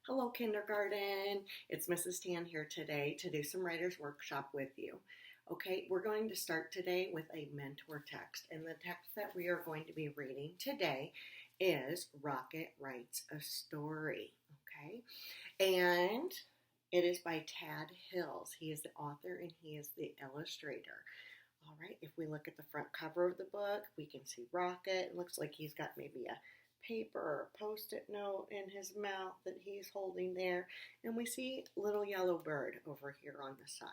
Hello, kindergarten. It's Mrs. Tan here today to do some writer's workshop with you. Okay, we're going to start today with a mentor text, and the text that we are going to be reading today is Rocket Writes a Story. Okay, and it is by Tad Hills. He is the author and he is the illustrator. All right, if we look at the front cover of the book, we can see Rocket. It looks like he's got maybe a paper or post-it note in his mouth that he's holding there. And we see little yellow bird over here on the side.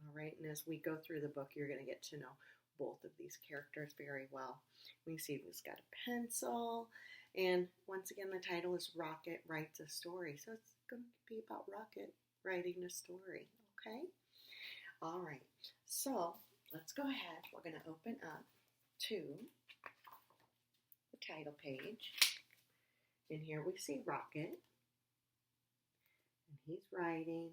All right, and as we go through the book, you're going to get to know both of these characters very well. We see he's got a pencil, and once again, the title is Rocket Writes a Story. So it's going to be about Rocket writing a story, okay? All right, so let's go ahead. We're going to open up to the title page. And here we see Rocket, and he's writing,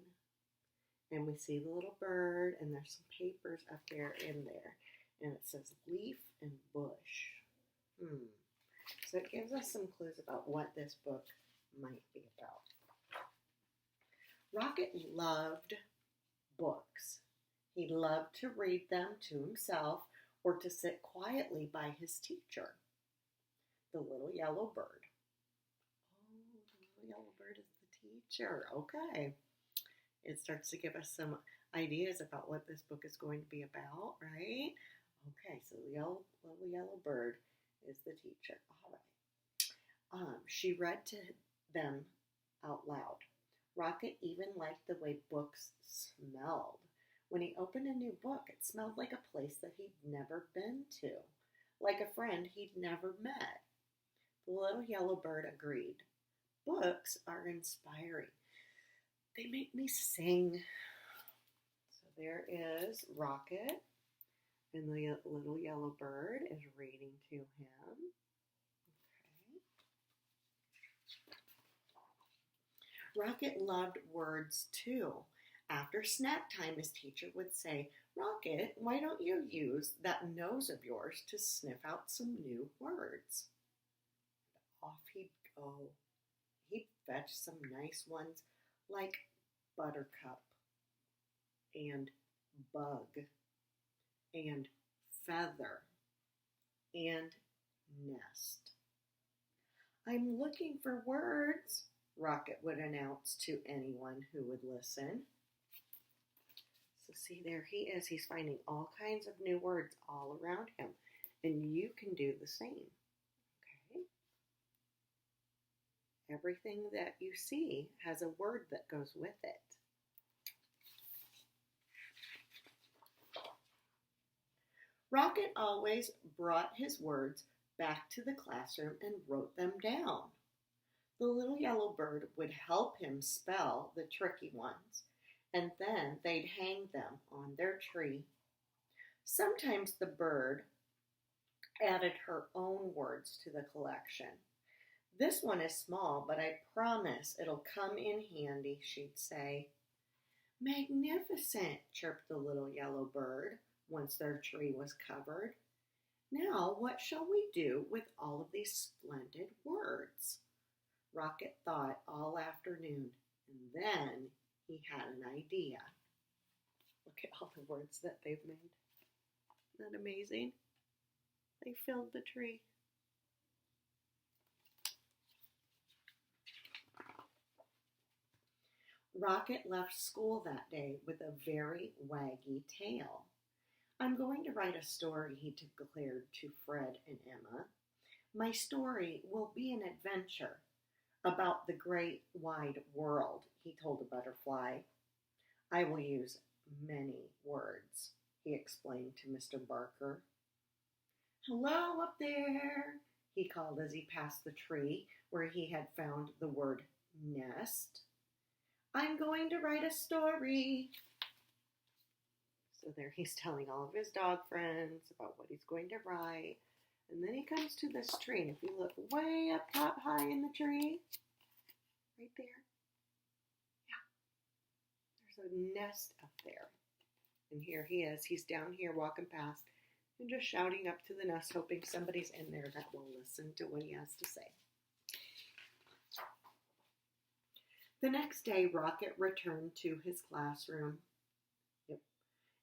and we see the little bird, and there's some papers up there in there, and it says leaf and bush. So it gives us some clues about what this book might be about. Rocket loved books. He loved to read them to himself or to sit quietly by his teacher, the little yellow bird. Yellow bird is the teacher. Okay. It starts to give us some ideas about what this book is going to be about, right? Okay, so the little yellow bird is the teacher. All right. She read to them out loud. Rocket even liked the way books smelled. When he opened a new book, it smelled like a place that he'd never been to, like a friend he'd never met. The little yellow bird agreed. Books are inspiring. They make me sing. So there is Rocket, and the little yellow bird is reading to him. Okay. Rocket loved words too. After snack time, his teacher would say, Rocket, why don't you use that nose of yours to sniff out some new words? Off he'd go. He'd fetch some nice ones like buttercup and bug and feather and nest. I'm looking for words, Rocket would announce to anyone who would listen. So see, there he is. He's finding all kinds of new words all around him, and you can do the same. Everything that you see has a word that goes with it. Rocket always brought his words back to the classroom and wrote them down. The little yellow bird would help him spell the tricky ones, and then they'd hang them on their tree. Sometimes the bird added her own words to the collection. This one is small, but I promise it'll come in handy, she'd say. Magnificent, chirped the little yellow bird once their tree was covered. Now, what shall we do with all of these splendid words? Rocket thought all afternoon, and then he had an idea. Look at all the words that they've made. Isn't that amazing? They filled the tree. Rocket left school that day with a very waggy tail. I'm going to write a story, he declared to Fred and Emma. My story will be an adventure about the great wide world, he told a butterfly. I will use many words, he explained to Mr. Barker. Hello up there, he called as he passed the tree where he had found the word nest. I'm going to write a story. So there he's telling all of his dog friends about what he's going to write. And then he comes to this tree. And if you look way up top high in the tree, right there, yeah, there's a nest up there. And here he is. He's down here walking past and just shouting up to the nest, hoping somebody's in there that will listen to what he has to say. The next day, Rocket returned to his classroom. Yep.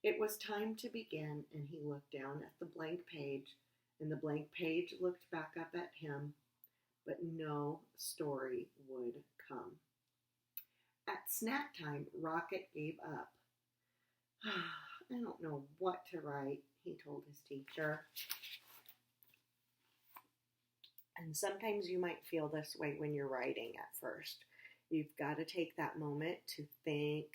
It was time to begin, and he looked down at the blank page, and the blank page looked back up at him, but no story would come. At snack time, Rocket gave up. I don't know what to write, he told his teacher. And sometimes you might feel this way when you're writing at first. You've got to take that moment to think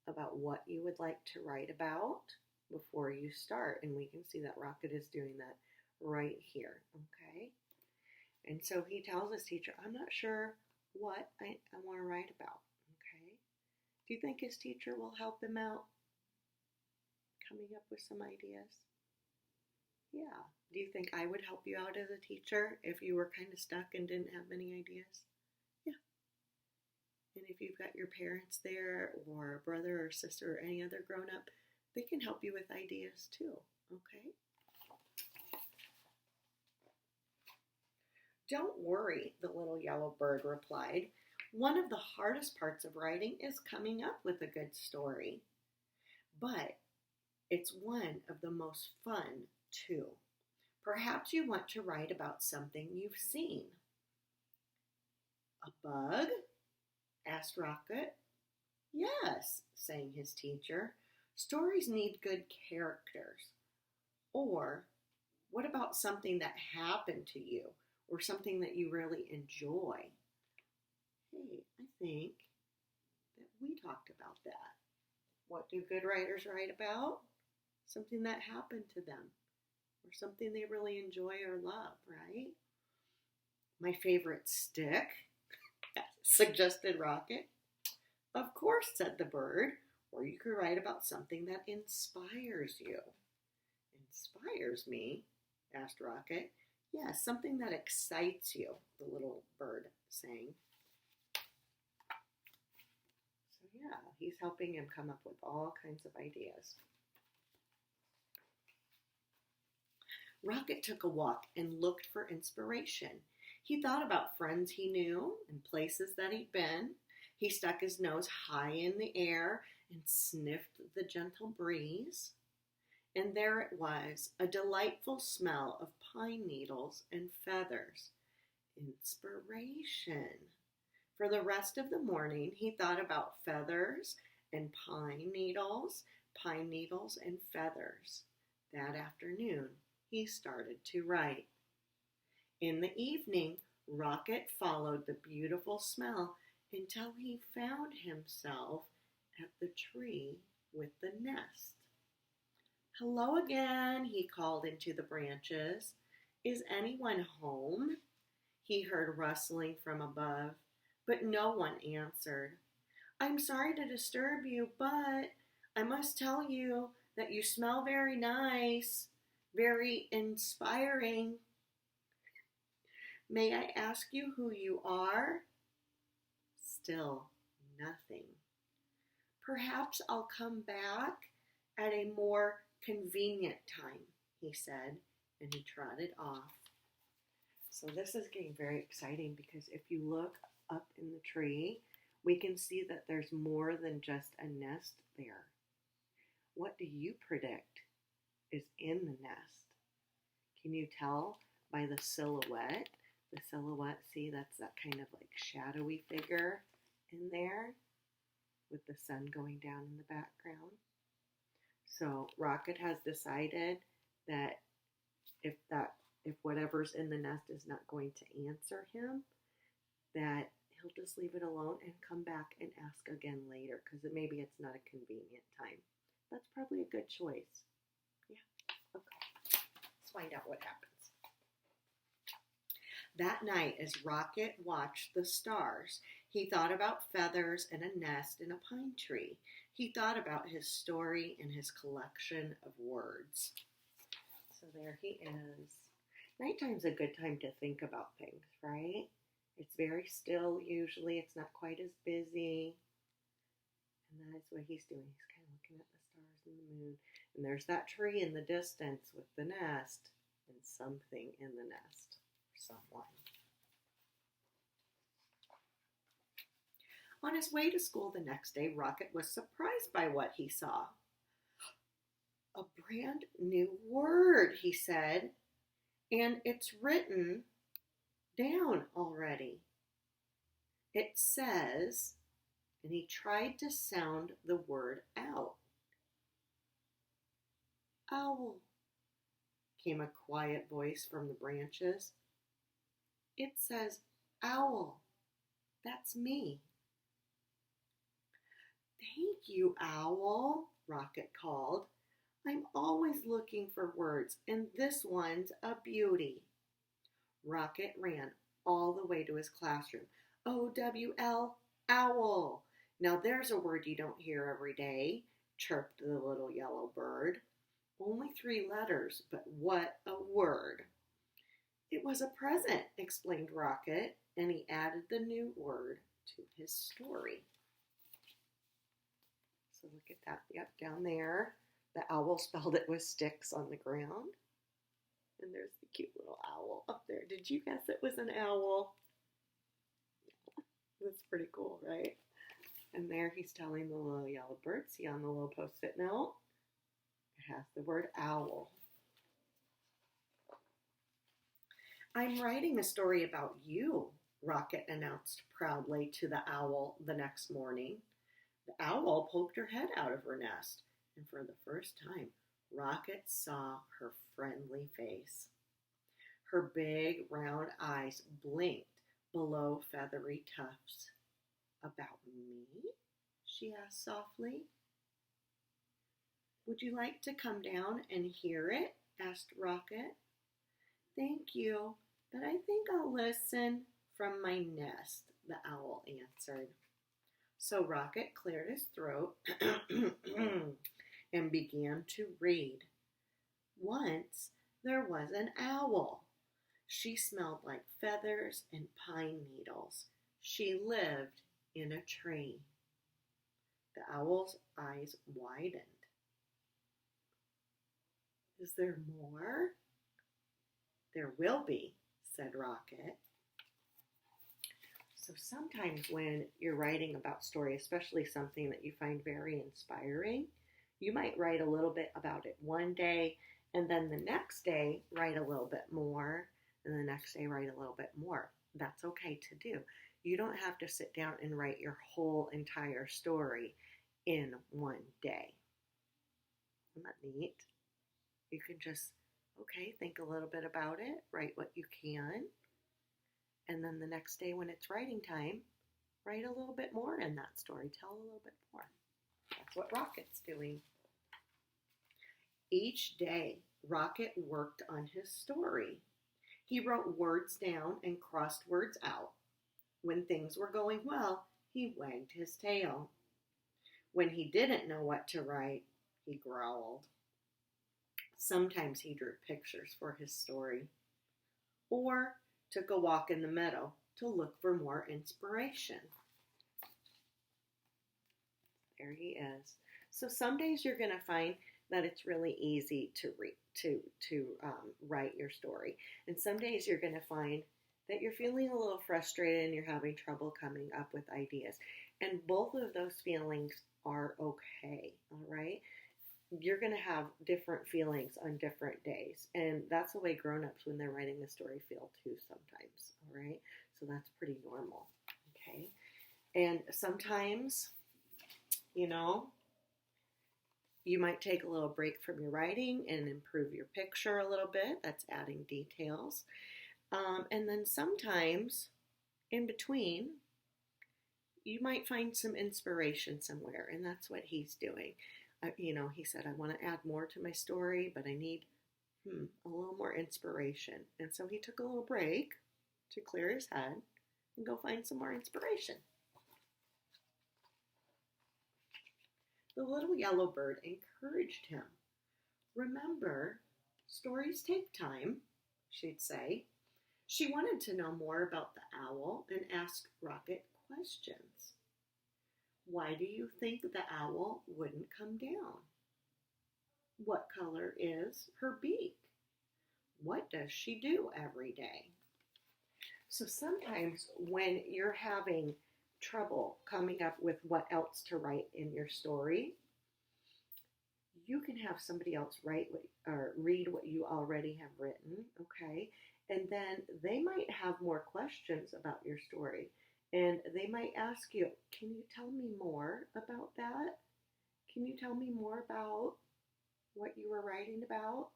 about what you would like to write about before you start. And we can see that Rocket is doing that right here, okay? And so he tells his teacher, I'm not sure what I want to write about, okay? Do you think his teacher will help him out coming up with some ideas? Yeah. Do you think I would help you out as a teacher if you were kind of stuck and didn't have many ideas? Yeah. And if you've got your parents there or a brother or sister or any other grown up, they can help you with ideas too, okay? Don't worry, the little yellow bird replied. One of the hardest parts of writing is coming up with a good story. But it's one of the most fun too. Perhaps you want to write about something you've seen. A bug? Asked Rocket. Yes, sang his teacher. Stories need good characters. Or what about something that happened to you or something that you really enjoy? Hey, I think that we talked about that. What do good writers write about? Something that happened to them or something they really enjoy or love, right? My favorite stick, suggested Rocket. Of course, said the bird, or you could write about something that inspires you. Inspires me? Asked Rocket. Yes, something that excites you, the little bird sang. So yeah, he's helping him come up with all kinds of ideas. Rocket took a walk and looked for inspiration. He thought about friends he knew and places that he'd been. He stuck his nose high in the air and sniffed the gentle breeze. And there it was, a delightful smell of pine needles and feathers. Inspiration. For the rest of the morning, he thought about feathers and pine needles and feathers. That afternoon, he started to write. In the evening, Rocket followed the beautiful smell until he found himself at the tree with the nest. Hello again, he called into the branches. Is anyone home? He heard rustling from above, but no one answered. I'm sorry to disturb you, but I must tell you that you smell very nice, very inspiring. May I ask you who you are? Still nothing. Perhaps I'll come back at a more convenient time, he said, and he trotted off. So this is getting very exciting because if you look up in the tree, we can see that there's more than just a nest there. What do you predict is in the nest? Can you tell by the silhouette? The silhouette, see, that's that kind of like shadowy figure in there with the sun going down in the background. So Rocket has decided that if whatever's in the nest is not going to answer him, that he'll just leave it alone and come back and ask again later because maybe it's not a convenient time. That's probably a good choice. Yeah, okay. Let's find out what happens. That night, as Rocket watched the stars, he thought about feathers and a nest in a pine tree. He thought about his story and his collection of words. So there he is. Nighttime's a good time to think about things, right? It's very still usually. It's not quite as busy. And that is what he's doing. He's kind of looking at the stars and the moon. And there's that tree in the distance with the nest and something in the nest. Someone. On his way to school the next day, Rocket was surprised by what he saw. A brand new word, he said, and it's written down already. It says, and he tried to sound the word out. Owl, came a quiet voice from the branches. It says, owl. That's me. Thank you, Owl, Rocket called. I'm always looking for words, and this one's a beauty. Rocket ran all the way to his classroom. O-W-L, owl. Now there's a word you don't hear every day, chirped the little yellow bird. Only 3 letters, but what a word. It was a present, explained Rocket, and he added the new word to his story. So look at that. Yep, down there. The owl spelled it with sticks on the ground. And there's the cute little owl up there. Did you guess it was an owl? Yeah, that's pretty cool, right? And there he's telling the little yellow bird, see on the little post-it note, it has the word owl. I'm writing a story about you, Rocket announced proudly to the owl the next morning. The owl poked her head out of her nest, and for the first time, Rocket saw her friendly face. Her big round eyes blinked below feathery tufts. About me? She asked softly. Would you like to come down and hear it? Asked Rocket. Thank you, but I think I'll listen from my nest, the owl answered. So Rocket cleared his throat and began to read. Once there was an owl. She smelled like feathers and pine needles. She lived in a tree. The owl's eyes widened. Is there more? There will be, said Rocket. So sometimes when you're writing about story, especially something that you find very inspiring, you might write a little bit about it one day, and then the next day write a little bit more, and the next day write a little bit more. That's okay to do. You don't have to sit down and write your whole entire story in one day. Isn't that neat? You can just, think a little bit about it, write what you can, and then the next day when it's writing time, write a little bit more in that story. Tell a little bit more. That's what Rocket's doing. Each day, Rocket worked on his story. He wrote words down and crossed words out. When things were going well, he wagged his tail. When he didn't know what to write, he growled. Sometimes he drew pictures for his story, or took a walk in the meadow to look for more inspiration. There he is. So some days you're going to find that it's really easy to write your story, and some days you're going to find that you're feeling a little frustrated and you're having trouble coming up with ideas. And both of those feelings are okay, all right? You're going to have different feelings on different days. And that's the way grown-ups, when they're writing a story, feel too sometimes, all right? So that's pretty normal, okay? And sometimes, you might take a little break from your writing and improve your picture a little bit. That's adding details. And then sometimes, in between, you might find some inspiration somewhere, and that's what he's doing. He said, I want to add more to my story, but I need a little more inspiration. And so he took a little break to clear his head and go find some more inspiration. The little yellow bird encouraged him. Remember, stories take time, she'd say. She wanted to know more about the owl and asked Rocket questions. Why do you think the owl wouldn't come down? What color is her beak? What does she do every day? So sometimes when you're having trouble coming up with what else to write in your story, you can have somebody else write or read what you already have written, okay? And then they might have more questions about your story. And they might ask you, can you tell me more about that? Can you tell me more about what you were writing about?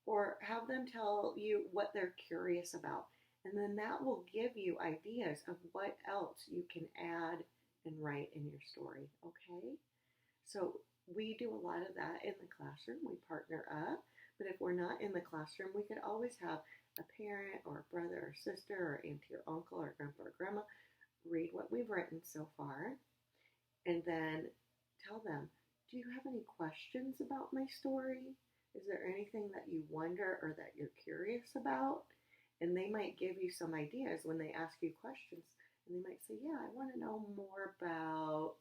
Or have them tell you what they're curious about. And then that will give you ideas of what else you can add and write in your story, okay? So we do a lot of that in the classroom. We partner up. But if we're not in the classroom, we could always have a parent or a brother or sister or auntie or uncle or grandpa or grandma read what we've written so far and then tell them, do you have any questions about my story? Is there anything that you wonder or that you're curious about? And they might give you some ideas when they ask you questions. And they might say, yeah, I want to know more about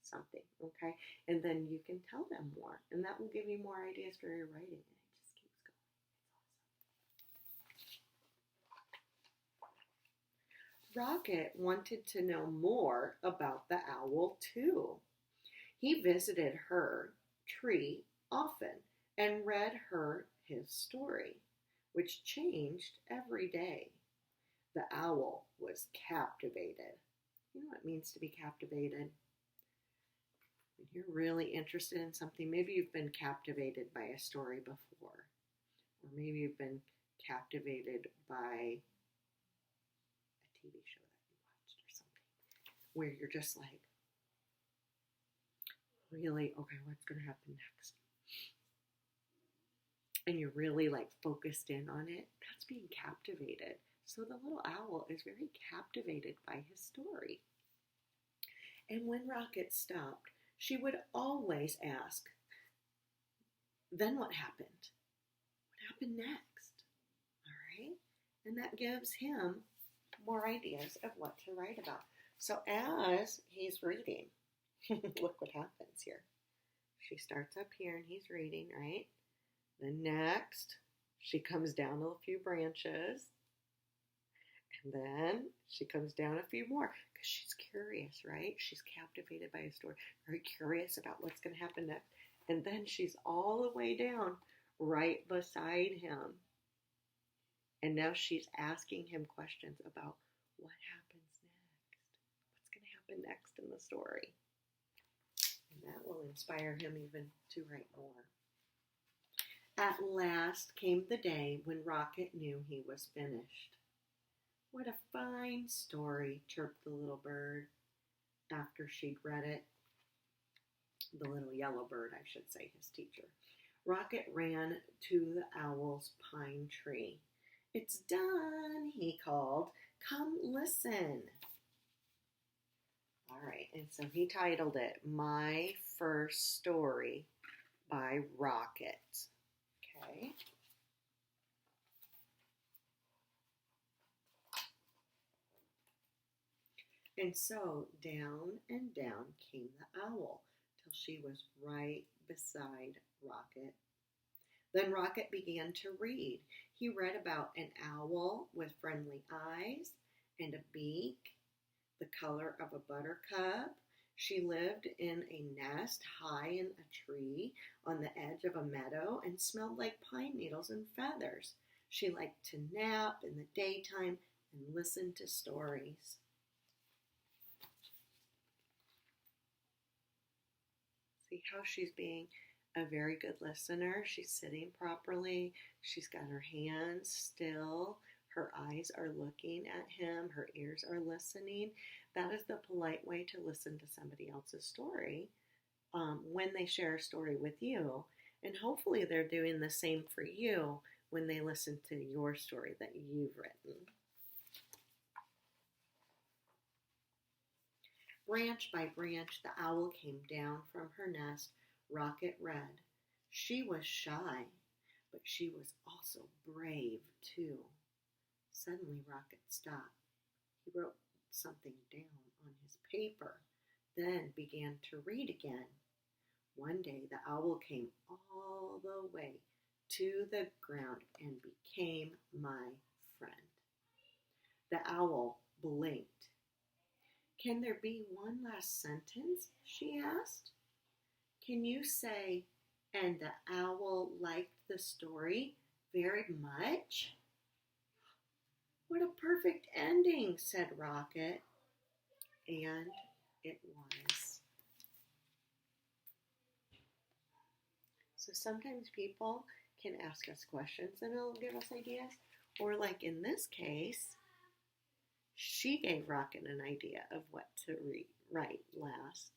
something, okay? And then you can tell them more. And that will give you more ideas for your writing. And it just keeps going. It's awesome. Rocket wanted to know more about the owl, too. He visited her tree often and read her his story, which changed every day. The owl was captivated. You know what it means to be captivated? When you're really interested in something, maybe you've been captivated by a story before, or maybe you've been captivated by a TV show that you watched or something, where you're just like, really, okay, what's going to happen next? And you're really like focused in on it. That's being captivated. So the little owl is very captivated by his story. And when Rocket stopped, she would always ask, then what happened? What happened next? All right? And that gives him more ideas of what to write about. So as he's reading, look what happens here. She starts up here and he's reading, right? Then next, she comes down a few branches. And then she comes down a few more because she's curious, right? She's captivated by a story, very curious about what's going to happen next. And then she's all the way down right beside him. And now she's asking him questions about what happens next. What's going to happen next in the story? And that will inspire him even to write more. At last came the day when Rocket knew he was finished. What a fine story, chirped the little bird after she'd read it. The little yellow bird, I should say, his teacher. Rocket ran to the owl's pine tree. It's done, he called. Come listen. All right, and so he titled it My First Story by Rocket. Okay. And so down and down came the owl till she was right beside Rocket. Then Rocket began to read. He read about an owl with friendly eyes and a beak, the color of a buttercup. She lived in a nest high in a tree on the edge of a meadow and smelled like pine needles and feathers. She liked to nap in the daytime and listen to stories. See how she's being a very good listener. She's sitting properly. She's got her hands still. Her eyes are looking at him. Her ears are listening. That is the polite way to listen to somebody else's story when they share a story with you. And hopefully they're doing the same for you when they listen to your story that you've written. Branch by branch, the owl came down from her nest. Rocket read. She was shy, but she was also brave, too. Suddenly, Rocket stopped. He wrote something down on his paper, then began to read again. One day, the owl came all the way to the ground and became my friend. The owl blinked. Can there be one last sentence? She asked. Can you say, and the owl liked the story very much? What a perfect ending, said Rocket. And it was. So sometimes people can ask us questions and it'll give us ideas. Or like in this case, she gave Rocket an idea of what to write last.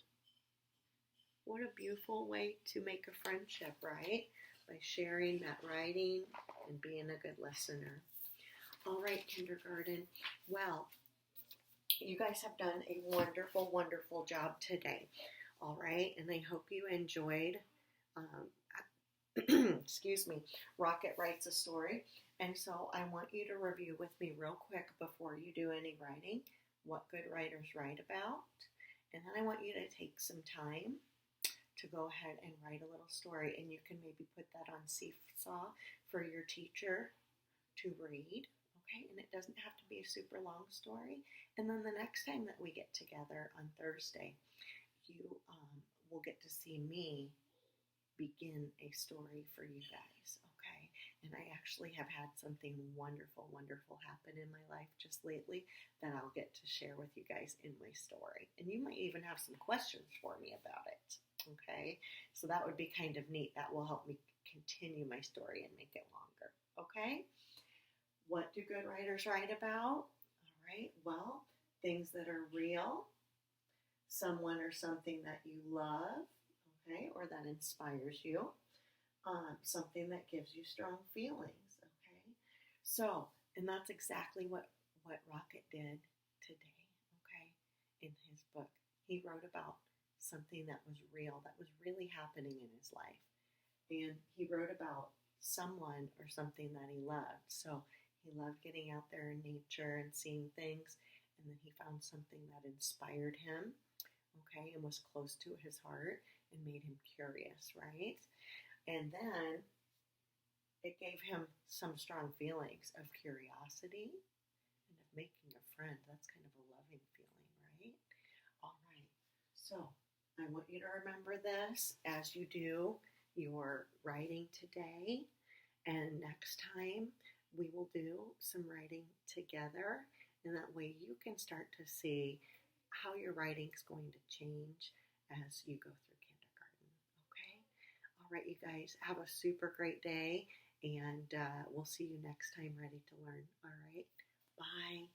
What a beautiful way to make a friendship, right? By sharing that writing and being a good listener. All right, kindergarten. Well, you guys have done a wonderful, wonderful job today. All right, and I hope you enjoyed, excuse me, Rocket Writes a Story. And so I want you to review with me real quick before you do any writing, what good writers write about. And then I want you to take some time to go ahead and write a little story. And you can maybe put that on Seesaw for your teacher to read. Okay, and it doesn't have to be a super long story. And then the next time that we get together on Thursday, you will get to see me begin a story for you guys, okay? And I actually have had something wonderful, wonderful happen in my life just lately that I'll get to share with you guys in my story. And you might even have some questions for me about it, okay? So that would be kind of neat. That will help me continue my story and make it longer, okay? What do good writers write about? All right, well, things that are real, someone or something that you love, okay, or that inspires you, something that gives you strong feelings, okay? So, and that's exactly what Rocket did today, okay, in his book. He wrote about something that was real, that was really happening in his life. And he wrote about someone or something that he loved. So he loved getting out there in nature and seeing things. And then he found something that inspired him, okay, and was close to his heart and made him curious, right? And then it gave him some strong feelings of curiosity and of making a friend. That's kind of a loving feeling, right? All right. So I want you to remember this as you do your writing today. And next time we will do some writing together. And that way you can start to see how your writing is going to change as you go through kindergarten. Okay? All right, you guys, have a super great day. And we'll see you next time ready to learn. All right? Bye.